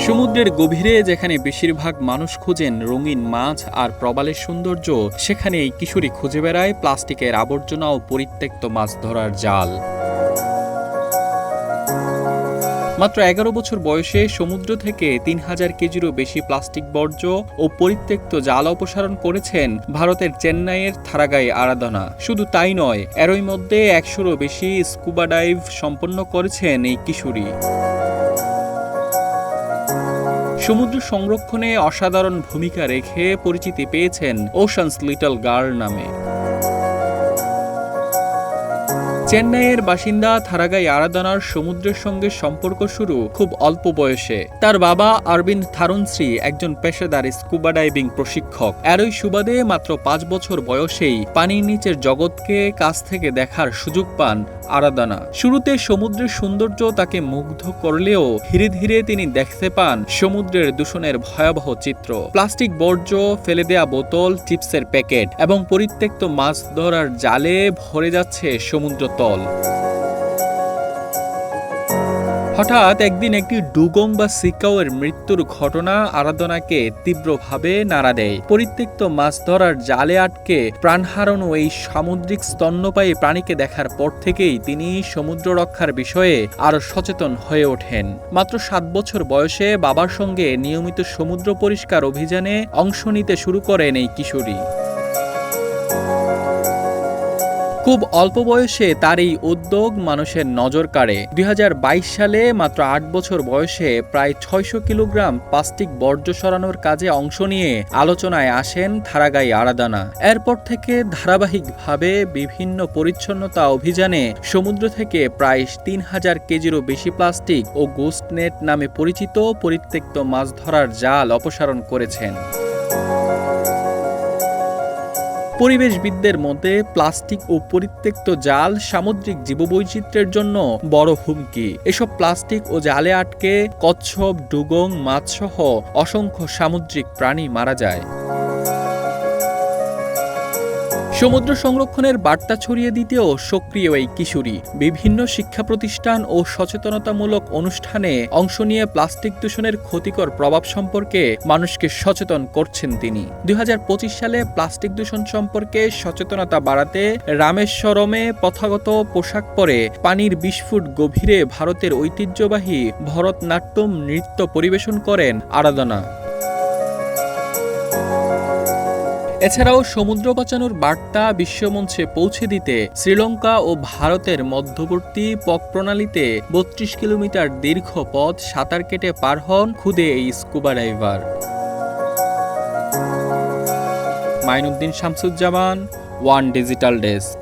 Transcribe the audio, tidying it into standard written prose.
সমুদ্রের গভীরে যেখানে বেশিরভাগ মানুষ খোঁজেন রঙিন মাছ আর প্রবালের সৌন্দর্য, সেখানে এই কিশোরী খুঁজে বেড়ায় প্লাস্টিকের আবর্জনা ও পরিত্যক্ত মাছ ধরার জাল। মাত্র ১১ বছর বয়সে সমুদ্র থেকে ৩,০০০ কেজিরও বেশি প্লাস্টিক বর্জ্য ও পরিত্যক্ত জাল অপসারণ করেছেন ভারতের চেন্নাইয়ের থারাগাই আরাধনা। শুধু তাই নয়, এরই মধ্যে ১০০রও বেশি স্কুবা ডাইভ সম্পন্ন করেছেন এই কিশোরী। সমুদ্র সংরক্ষণে অসাধারণ ভূমিকা রেখে পরিচিতি পেয়েছেন ওশানস লিটল গার্ল নামে। চেন্নাইয়ের বাসিন্দা থারাগাই আরাধনার সমুদ্রের সঙ্গে সম্পর্ক শুরু খুব অল্প বয়সে। তার বাবা অরবিন্দ থারুনশ্রী একজন পেশাদার স্কুবা ডাইভিং প্রশিক্ষক। এরই সুবাদে মাত্র ৫ বছর বয়সেই পানির নিচের জগৎকে কাছ থেকে দেখার সুযোগ পান আরাধনা। শুরুতে সমুদ্রের সৌন্দর্য তাকে মুগ্ধ করলেও ধীরে ধীরে তিনি দেখতে পান সমুদ্রের দূষণের ভয়াবহ চিত্র। প্লাস্টিক বর্জ্য, ফেলে দেয়া বোতল, চিপসের প্যাকেট এবং পরিত্যক্ত মাছ ধরার জালে ভরে যাচ্ছে সমুদ্রতল। হঠাৎ একদিন একটি ডুগং বা সিকাওয়ের মৃত্যুর ঘটনা আরাধনাকে তীব্রভাবে নাড়া দেয়। পরিত্যক্ত মাছ ধরার জালে আটকে প্রাণ হারানো এই সামুদ্রিক স্তন্যপায়ী প্রাণীকে দেখার পর থেকেই তিনি সমুদ্র রক্ষার বিষয়ে আরো সচেতন হয়ে ওঠেন। মাত্র ৭ বছর বয়সে বাবার সঙ্গে নিয়মিত সমুদ্র পরিষ্কার অভিযানে অংশ নিতে শুরু করেন এই কিশোরী। খুব অল্প বয়সে তার এই উদ্যোগ মানুষের নজর কাড়ে। ২০২২ সালে মাত্র ৮ বছর বয়সে প্রায় ৬০০ কিলোগ্রাম প্লাস্টিক বর্জ্য সরানোর কাজে অংশ নিয়ে আলোচনায় আসেন থারাগাই আরাধনা। এরপর থেকে ধারাবাহিকভাবে বিভিন্ন পরিচ্ছন্নতা অভিযানে সমুদ্র থেকে প্রায় ৩,০০০ কেজিরও বেশি প্লাস্টিক ও গোস্ট নেট নামে পরিচিত পরিত্যক্ত মাছ ধরার জাল অপসারণ করেছেন। পরিবেশবিদদের মতে প্লাস্টিক ও পরিত্যক্ত জাল সামুদ্রিক জীববৈচিত্র্যের জন্য বড় হুমকি। এসব প্লাস্টিক ও জালে আটকে কচ্ছপ, ডুগং, মাছসহ অসংখ্য সামুদ্রিক প্রাণী মারা যায়। সমুদ্র সংরক্ষণের বার্তা ছড়িয়ে দিতেও সক্রিয় এই কিশোরী। বিভিন্ন শিক্ষা প্রতিষ্ঠান ও সচেতনতামূলক অনুষ্ঠানে অংশ নিয়ে প্লাস্টিক দূষণের ক্ষতিকর প্রভাব সম্পর্কে মানুষকে সচেতন করছেন তিনি। ২০২৫ সালে প্লাস্টিক দূষণ সম্পর্কে সচেতনতা বাড়াতে রামেশ্বরমে প্রথাগত পোশাক পরে পানির ২০ ফুট গভীরে ভারতের ঐতিহ্যবাহী ভরতনাট্যম নৃত্য পরিবেশন করেন আরাধনা। এছাড়াও সমুদ্র বাঁচানোর বার্তা বিশ্বমঞ্চে পৌঁছে দিতে শ্রীলঙ্কা ও ভারতের মধ্যবর্তী প্রণালীতে ৩২ কিলোমিটার দীর্ঘ পথ সাঁতার কেটে পার হন খুদে এই scuba diver. Mainuddin Shamsuzzaman, one digital desk.